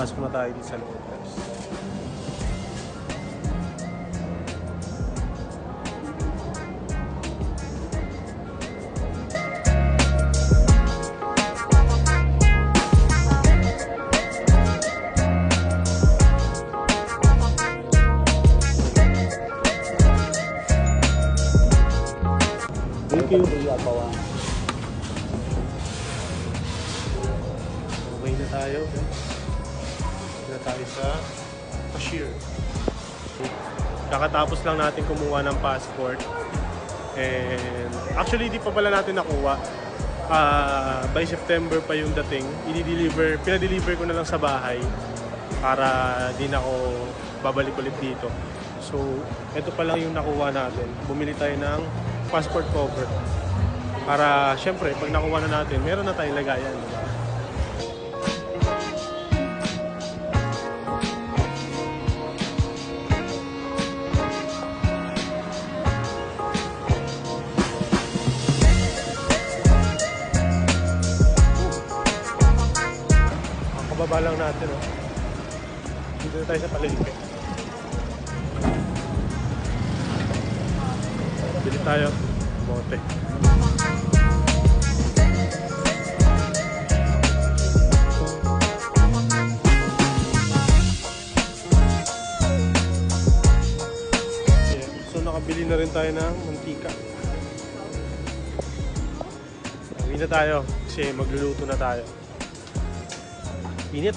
Pasok na tayo dito sa loob, guys. Thank you. Okay na tayo. Okay na tayo sa cashier. Kakatapos lang natin kumuha ng passport. And actually, di pa pala natin nakuha. By September pa yung dating. Pinadeliver ko na lang sa bahay para di na ako babalik ulit dito. So, ito pa lang yung nakuha natin. Bumili tayo ng passport cover. Para, syempre, pag nakuha na natin, meron na tayong lagayan. Diba? Kababa lang natin, oh. Dito na tayo sa palengke. Bili tayo. Bote. So nakabili na rin tayo ng mantika. Uwi na tayo kasi magluluto na tayo. Init.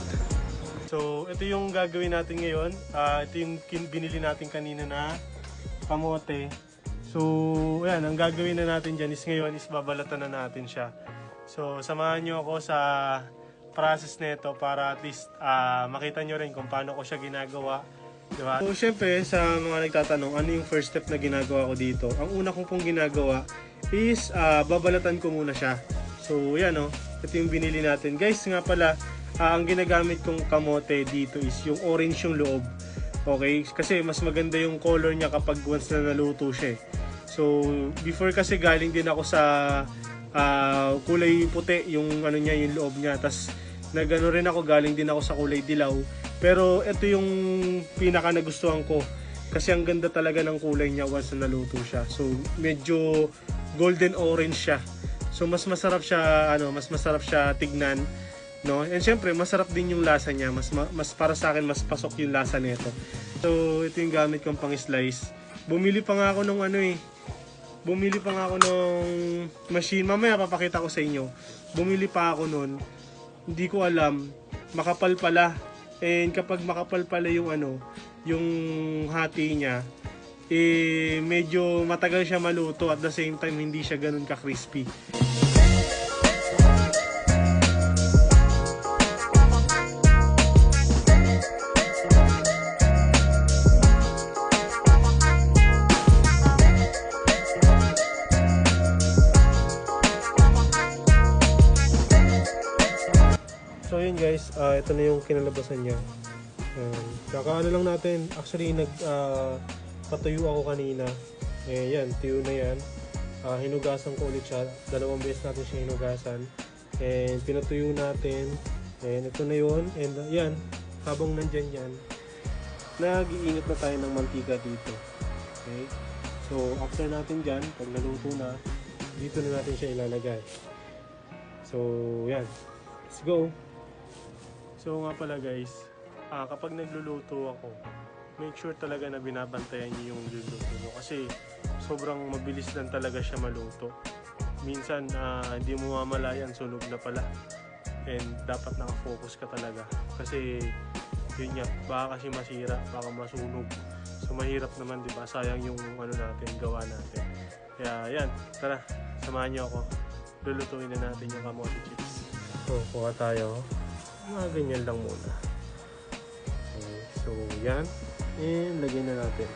So, ito yung gagawin natin ngayon. Ito yung binili natin kanina na kamote. So, ayan, ang gagawin na natin dyan is ngayon is babalatan na natin siya. So, samahan nyo ako sa process nito para at least makita nyo rin kung paano ko siya ginagawa. Diba? So, syempre, sa mga nagtatanong, ano yung first step na ginagawa ko dito? Ang una kong pong ginagawa is babalatan ko muna siya. So, yan o. Ito yung binili natin. Guys, nga pala, ang ginagamit kong kamote dito is yung orange yung loob. Okay? Kasi mas maganda yung color niya kapag once na naluto siya. So, before kasi galing din ako sa kulay puti yung ano niya, yung loob niya. Tapos nagano rin ako, galing din ako sa kulay dilaw. Pero ito yung pinaka nagustuhan ko. Kasi ang ganda talaga ng kulay niya once na naluto siya. So, medyo golden orange siya. So, mas masarap siya tignan. No? And syempre, masarap din yung lasa niya. Mas para sa akin, mas pasok yung lasa nito. So, ito yung gamit kong pang-slice. Bumili pa nga ako nung machine. Mamaya papakita ko sa inyo. Bumili pa ako nun. Hindi ko alam. Makapal pala. And kapag makapal pala yung yung hati niya, medyo matagal siya maluto. At the same time, hindi siya ganun ka-crispy. So yun guys, ito na yung kinalabasan niya. Kakaano lang natin, actually patuyo ako kanina. Yan, tuyo na yan. Hinugasan ko ulit siya, 2 beses natin siya hinugasan. And pinatuyo natin. And ito na yun. And yan, habang nandyan yan, nag-iinit na tayo ng mantika dito. Okay? So after natin dyan, pag naluto na, dito na natin siya ilalagay. So yan, let's go! So nga pala guys, kapag nagluluto ako, make sure talaga na binabantayan niyo yung luluto mo kasi sobrang mabilis lang talaga siya maluto. Minsan hindi mo mamalayan, sunog na pala. And dapat nakafocus ka talaga kasi yun nga, baka kasi masira, baka masunog. So mahirap naman, di ba? Sayang yung gawa natin. Kaya yan, tara, samahan niyo ako. Lulutuin na natin yung kamote chips. So kuha tayo. Mga ganyan lang muna. Okay, so yan. And lagyan na natin.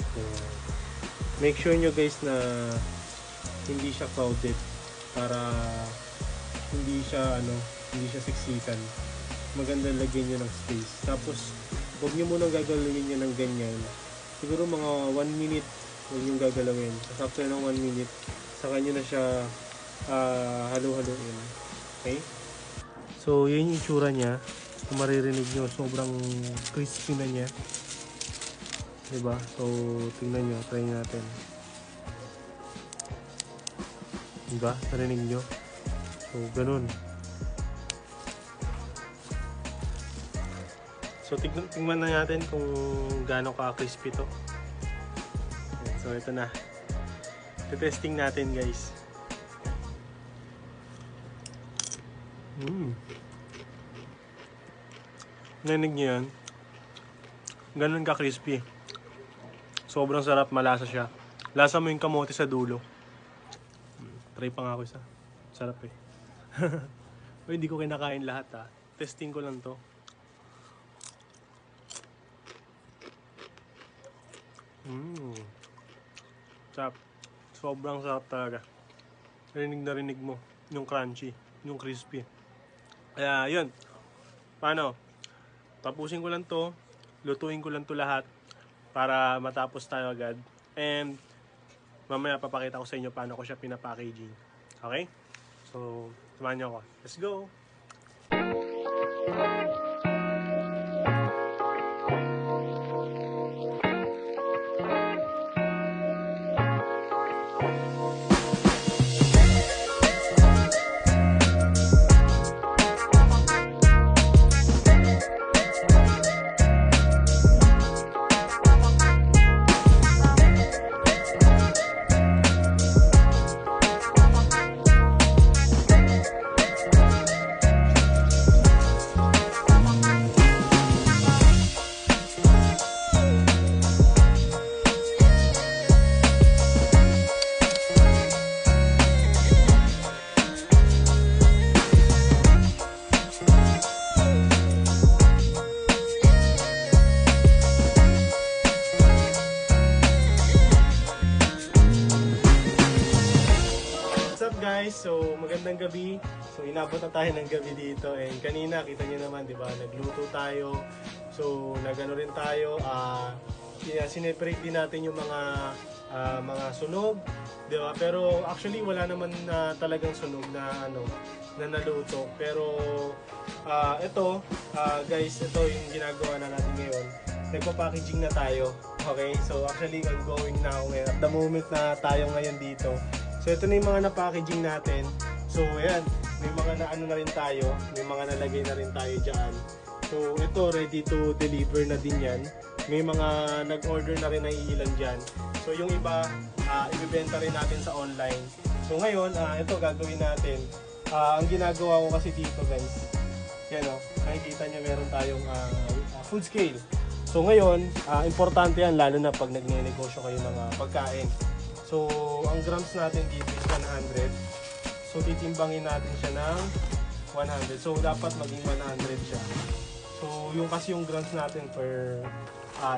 So, make sure nyo guys na hindi siya crowded para hindi siya siksikan. Maganda lagyan nyo ng space. Tapos huwag nyo munang gagalawin nyo ng ganyan. Siguro mga 1 minute huwag nyo gagalawin. Tapos after ng 1 minute, saka nyo na siya halo-haloin. Okay? So, yun yung itsura niya. Kung maririnig nyo, sobrang crispy na niya. Diba? So, tingnan nyo. Try natin. Diba? Narinig nyo? So, ganun. So, tingnan na natin kung gaano ka-crispy to. So, ito na. Testing natin, guys. Narinig nyo yan? Ganun ka-crispy. Sobrang sarap, malasa siya. Lasa mo yung kamote sa dulo. Try pa nga ako isa. Sarap eh. O, hindi ko kinakain lahat ha. Testing ko lang to. Sarap. Sobrang sarap talaga. Narinig mo yung crunchy, yung crispy. Kaya yun. Paano? Tapusin ko lang to. Lutuin ko lang to lahat para matapos tayo agad. And mamaya papakita ko sa inyo paano ko siya pinapackaging. Okay? So, samahan niyo ako. Let's go! Guys, so magandang gabi. So inabot na tayo ng gabi dito and kanina kita niyo naman, 'di ba? Nagluto tayo. So nagano rin tayo, sineparate din natin yung mga sunog, 'di ba? Pero actually wala naman talagang sunog na na naluto. Pero guys, ito yung ginagawa na natin ngayon. Nagpa-packaging na tayo. Okay? So actually ongoing na ako ngayon. At the moment na tayo ngayon dito. So ito na yung mga na-packaging natin. So ayan, may mga na rin tayo, may mga nalagay na rin tayo dyan. So ito ready to deliver na din yan. May mga nag-order na rin na iilan dyan. So yung iba, ibibenta rin natin sa online. So ngayon, ito gagawin natin. Ang ginagawa ko kasi dito guys, yan o, nakikita nyo meron tayong food scale. So ngayon, importante yan lalo na pag nagne-negosyo kayo ng pagkain. So, ang grams natin dito is 100. So, titimbangin natin siya ng 100. So, dapat maging 100 siya. So, kasi yung grams natin per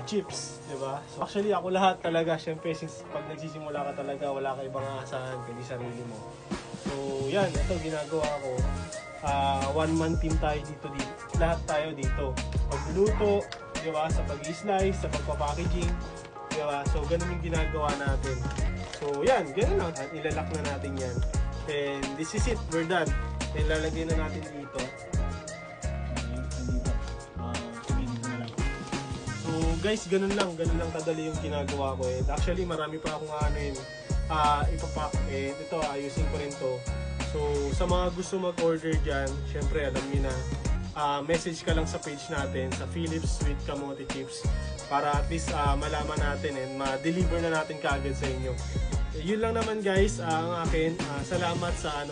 chips, di ba? So, actually, ako lahat talaga, syempre, since pag nagsisimula ka talaga, wala ka ibang aasahan, kundi sarili mo. So, yan, ito ginagawa ko. One-man team tayo dito. Lahat tayo dito. Pagluluto, di ba? Sa pag-i-slice, sa pagpapackaging, di ba? So, ganun yung ginagawa natin. So, yan, ganun lang. Ilalak na natin yan. And this is it. We're done. Then, lalagay na natin dito. So, guys, ganun lang kadali yung ginagawa ko. And actually, marami pa akong ipapack. And ito, ayusin ko rin to. So, sa mga gusto mag-order dyan, syempre, alam niyo na, message ka lang sa page natin, sa Philips Sweet Kamote Chips, para at least malaman natin and ma-deliver na natin kaagad sa inyo. Yun lang naman guys, ang akin. Salamat sa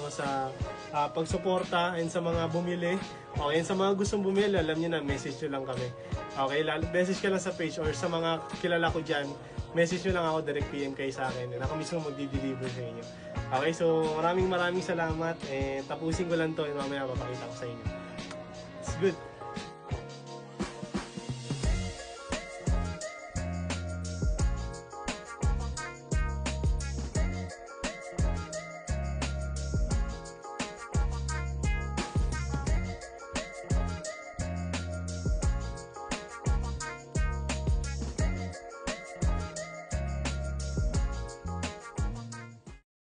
pagsuporta and sa mga bumili. Okay, and sa mga gustong bumili, alam niyo na, message nyo lang kami. Okay, message ka lang sa page or sa mga kilala ko dyan, message nyo lang ako, direct PM kayo sa akin. And ako mismo magdi-deliver sa inyo. Okay, so maraming salamat and tapusin ko lang to and mamaya papakita ko sa inyo. It's good.